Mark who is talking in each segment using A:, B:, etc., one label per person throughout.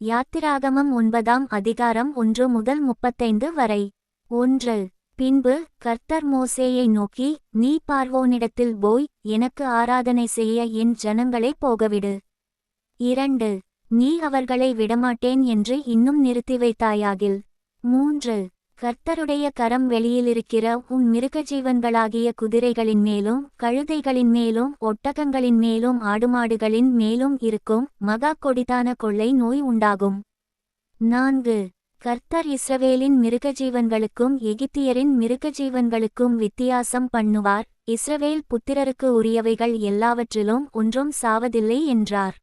A: யாத்திராகமம் 9ஆம் அதிகாரம் 1 முதல் 35 வரை. 1. பின்பு கர்த்தர் மோசேயை நோக்கி, நீ பார்வோனிடத்தில் போய் எனக்கு ஆராதனை செய்ய என் ஜனங்களை போகவிடு. 2. நீ அவர்களை விடமாட்டேன் என்று இன்னும் நிறுத்தி வைத்தாயாகில். 3. கர்த்தருடைய கரம் வெளியிலிருக்கிற உன் மிருகஜீவன்களாகிய குதிரைகளின் மேலும் கழுதைகளின் மேலும் ஒட்டகங்களின் மேலும் ஆடுமாடுகளின் மேலும் இருக்கும் மகா கொடிதான கொள்ளை நோய் உண்டாகும். 4. கர்த்தர் இஸ்ரவேலின் மிருகஜீவன்களுக்கும் எகிப்தியரின் மிருகஜீவன்களுக்கும் வித்தியாசம் பண்ணுவார். இஸ்ரவேல் புத்திரருக்கு உரியவைகள் எல்லாவற்றிலும் ஒன்றும் சாவதில்லை என்றார்.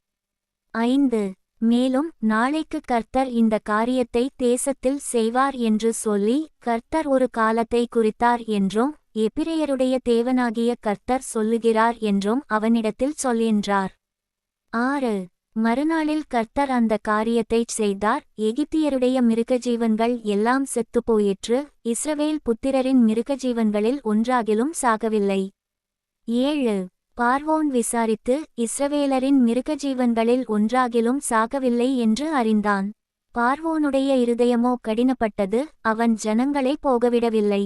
A: 5. மேலும் நாளைக்கு கர்த்தர் இந்த காரியத்தை தேசத்தில் செய்வார் என்று சொல்லி கர்த்தர் ஒரு காலத்தை குறித்தார் என்றும் எபிரெயருடைய தேவனாகிய கர்த்தர் சொல்லுகிறார் என்றும் அவனிடத்தில் சொல்லென்றார். 6. மறுநாளில் கர்த்தர் அந்த காரியத்தைச் செய்தார். எகிப்தியருடைய மிருகஜீவன்கள் எல்லாம் செத்துப்போயிற்று. இஸ்ரவேல் புத்திரரின் மிருகஜீவன்களில் ஒன்றாகிலும் சாகவில்லை. 7. பார்வோன் விசாரித்து இஸ்ரவேலரின் மிருகஜீவன்களில் ஒன்றாகிலும் சாகவில்லை என்று அறிந்தான். பார்வோனுடைய இருதயமோ கடினப்பட்டது, அவன் ஜனங்களை போகவிடவில்லை.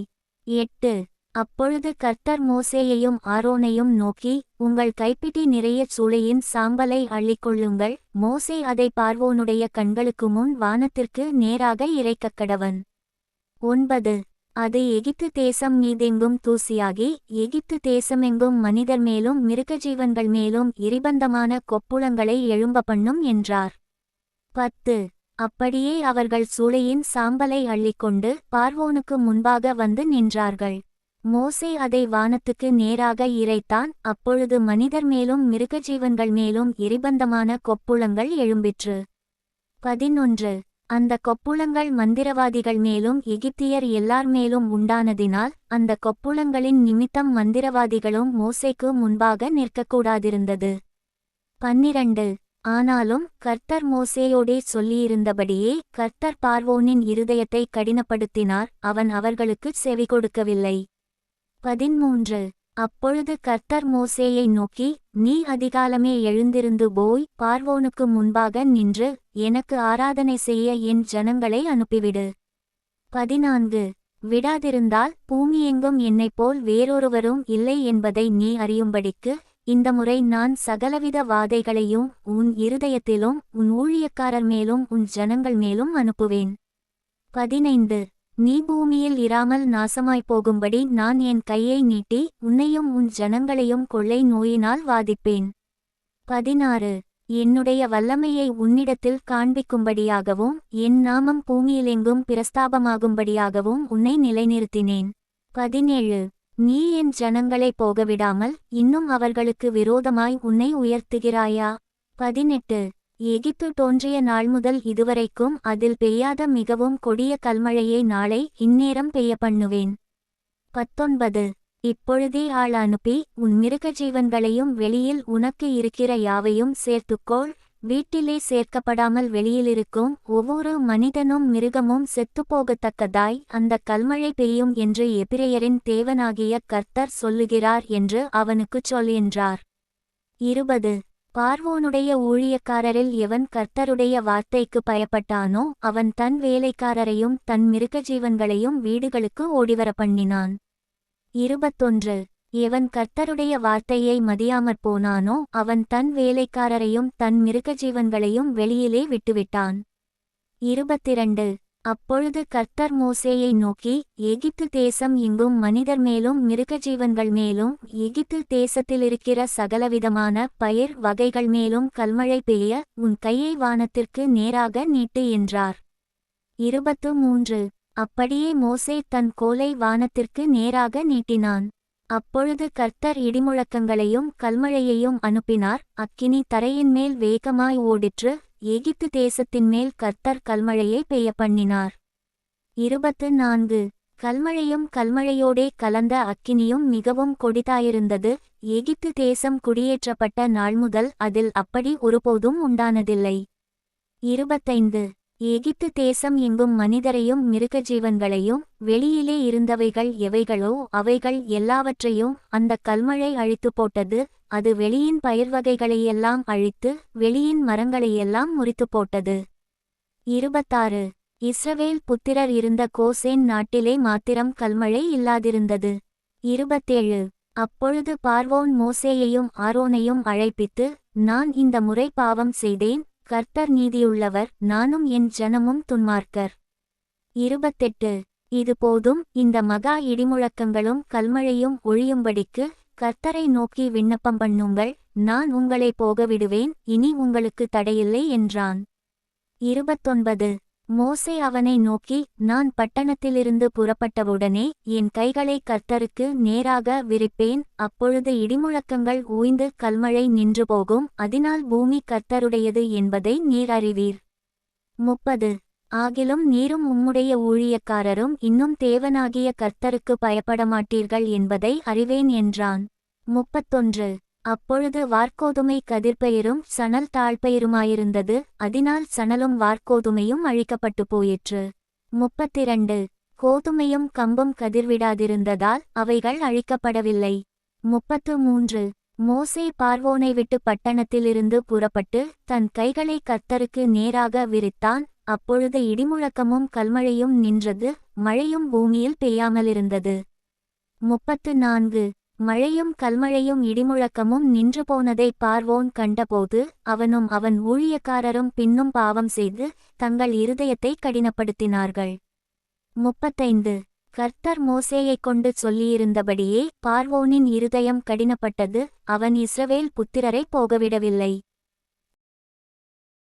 A: 8. அப்பொழுது கர்த்தர் மோசேயையும் ஆரோனையும் நோக்கி, உங்கள் கைப்பிடி நிறைய சூளையின் சாம்பலை அள்ளிக்கொள்ளுங்கள். மோசே அதை பார்வோனுடைய கண்களுக்கு முன் வானத்திற்கு நேராக இறைக்கக்கடவன். 9. அது எகிப்து தேசம் மீதெங்கும் தூசியாகி எகிப்து தேசமெங்கும் மனிதர் மேலும் மிருகஜீவன்கள் மேலும் எரிபந்தமான கொப்புளங்களை எழும்ப பண்ணும் என்றார். 10. அப்படியே அவர்கள் சூளையின் சாம்பலை அள்ளிக்கொண்டு பார்வோனுக்கு முன்பாக வந்து நின்றார்கள். மோசே அதை வானத்துக்கு நேராக இறைத்தான். அப்பொழுது மனிதர் மேலும் மிருகஜீவன்கள் மேலும் எரிபந்தமான கொப்புளங்கள் எழும்பிற்று. 11. அந்த கொப்புளங்கள் மந்திரவாதிகள் மேலும் எகிப்தியர் எல்லார் மேலும் உண்டானதினால் அந்த கொப்புளங்களின் நிமித்தம் மந்திரவாதிகளும் மோசேக்கு முன்பாக நிற்கக்கூடாதிருந்தது. 12. ஆனாலும் கர்த்தர் மோசேயோடே சொல்லியிருந்தபடியே கர்த்தர் பார்வோனின் இருதயத்தை கடினப்படுத்தினார். அவன் அவர்களுக்குச் செவி கொடுக்கவில்லை. 13. அப்பொழுது கர்த்தர் மோசேயை நோக்கி, நீ அதிகாலமே எழுந்திருந்து போய் பார்வோனுக்கு முன்பாக நின்று எனக்கு ஆராதனை செய்ய என் ஜனங்களை அனுப்பிவிடு. 14. விடாதிருந்தால் பூமியெங்கும் என்னைப்போல் வேறொருவரும் இல்லை என்பதை நீ அறியும்படிக்கு இந்த முறை நான் சகலவித வாதைகளையும் உன் இருதயத்திலும் உன் ஊழியக்காரர் மேலும் உன் ஜனங்கள் மேலும் அனுப்புவேன். 15. நீ பூமியில் இராமல் நாசமாய்ப்போகும்படி நான் என் கையை நீட்டி உன்னையும் உன் ஜனங்களையும் கொள்ளை நோயினால் வாதிப்பேன். 16. என்னுடைய வல்லமையை உன்னிடத்தில் காண்பிக்கும்படியாகவும் என் நாமம் பூமியிலெங்கும் பிரஸ்தாபமாகும்படியாகவும் உன்னை நிலைநிறுத்தினேன். 17. நீ என் ஜனங்களை போகவிடாமல் இன்னும் அவர்களுக்கு விரோதமாய் உன்னை உயர்த்துகிறாயா? 18. எகிப்து தோன்றிய நாள் முதல் இதுவரைக்கும் அதில் பெய்யாத மிகவும் கொடிய கல்மழையை நாளை இந்நேரம் பெய்ய பண்ணுவேன். 19. இப்பொழுதே ஆள் அனுப்பி உன் மிருகஜீவன்களையும் வெளியில் உனக்கு இருக்கிற யாவையும் சேர்த்துக்கோள். வீட்டிலே சேர்க்கப்படாமல் வெளியிலிருக்கும் ஒவ்வொரு மனிதனும் மிருகமும் செத்துப்போகத்தக்கதாய் அந்த கல்மழை பெய்யும் என்று எபிரெயரின் தேவனாகிய கர்த்தர் சொல்லுகிறார் என்று அவனுக்குச் சொல் என்றார். 20. பார்வோனுடைய ஊழியக்காரரில் எவன் கர்த்தருடைய வார்த்தைக்கு பயப்பட்டானோ அவன் தன் வேலைக்காரரையும் தன் மிருகஜீவன்களையும் வீடுகளுக்கு ஓடிவர பண்ணினான். 21. எவன் கர்த்தருடைய வார்த்தையை மதியாமற் போனானோ அவன் தன் வேலைக்காரரையும் தன் மிருகஜீவன்களையும் வெளியிலே விட்டுவிட்டான். 22. அப்பொழுது கர்த்தர் மோசேயை நோக்கி, எகிப்து தேசம் எங்கும் மனிதர் மேலும் மிருகஜீவன்கள் மேலும் எகிப்து தேசத்திலிருக்கிற சகலவிதமான பயிர் வகைகள் மேலும் கல்மழை பெய்ய உன் கையை வானத்திற்கு நேராக நீட்டு என்றார். 23. அப்படியே மோசே தன் கோலை வானத்திற்கு நேராக நீட்டினான். அப்பொழுது கர்த்தர் இடிமுழக்கங்களையும் கல்மழையையும் அனுப்பினார். அக்கினி தரையின் மேல் வேகமாய் ஓடிற்று. எகிப்து தேசத்தின் மேல் கர்த்தர் கல்மழையை பெய்ய பண்ணினார். 24. கல்மழையும் கல்மழையோடே கலந்த அக்கினியும் மிகவும் கொடிதாயிருந்தது. எகிப்து தேசம் குடியேற்றப்பட்ட நாள் முதல் அதில் அப்படி ஒருபோதும் உண்டானதில்லை. 25. எகிப்து தேசம் எங்கும் மனிதரையும் மிருகஜீவன்களையும் வெளியிலே இருந்தவைகள் எவைகளோ அவைகள் எல்லாவற்றையும் அந்த கல்மழை அழித்து போட்டது. அது வெளியின் பயிர்வகைகளையெல்லாம் அழித்து வெளியின் மரங்களையெல்லாம் முறித்து போட்டது. 26. இஸ்ரவேல் புத்திரர் இருந்த கோசேன் நாட்டிலே மாத்திரம் கல்மழை இல்லாதிருந்தது. 27. அப்பொழுது பார்வோன் மோசேயையும் ஆரோனையும் அழைப்பித்து, நான் இந்த முறை பாவம் செய்தேன், கர்த்தர் நீதியுள்ளவர், நானும் என் ஜனமும் துன்மார்க்கர். 28. இது போதும், இந்த மகா இடிமுழக்கங்களும் கல்மழையும் ஒழியும்படிக்கு கர்த்தரை நோக்கி விண்ணப்பம் பண்ணுங்கள், நான் உங்களை போகவிடுவேன், இனி உங்களுக்கு தடையில்லை என்றான். 29. மோசே அவனை நோக்கி, நான் பட்டணத்திலிருந்து புறப்பட்டவுடனே என் கைகளை கர்த்தருக்கு நேராக விரிப்பேன், அப்பொழுது இடிமுழக்கங்கள் ஓய்ந்து கல்மழை நின்று போகும், அதனால் பூமி கர்த்தருடையது என்பதை நீர் அறிவீர். 30. ஆகிலும் நீரும் உம்முடைய ஊழியக்காரரும் இன்னும் தேவனாகிய கர்த்தருக்கு பயப்படமாட்டீர்கள் என்பதை அறிவேன் என்றான். 31. அப்பொழுது வார்கோதுமை கதிர்பயிரும் சணல் தாழ்பயிருமாயிருந்தது, அதனால் சணலும் வார்கோதுமையும் அழிக்கப்பட்டு போயிற்று. 32. கோதுமையும் கம்பும் கதிர்விடாதிருந்ததால் அவைகள் அழிக்கப்படவில்லை. 33. மோசே பார்வோனை விட்டு பட்டணத்திலிருந்து புறப்பட்டு தன் கைகளை கர்த்தருக்கு நேராக விரித்தான், அப்பொழுது இடிமுழக்கமும் கல்மழையும் நின்றது, மழையும் பூமியில் பெய்யாமலிருந்தது. 34. மழையும் கல்மழையும் இடிமுழக்கமும் நின்று போனதை பார்வோன் கண்டபோது அவனும் அவன் ஊழியக்காரரும் பின்னும் பாவம் செய்து தங்கள் இருதயத்தை கடினப்படுத்தினார்கள். 35. கர்த்தர் மோசேயைக் கொண்டு சொல்லியிருந்தபடியே பார்வோனின் இருதயம் கடினப்பட்டது, அவன் இஸ்ரவேல் புத்திரரை போகவிடவில்லை.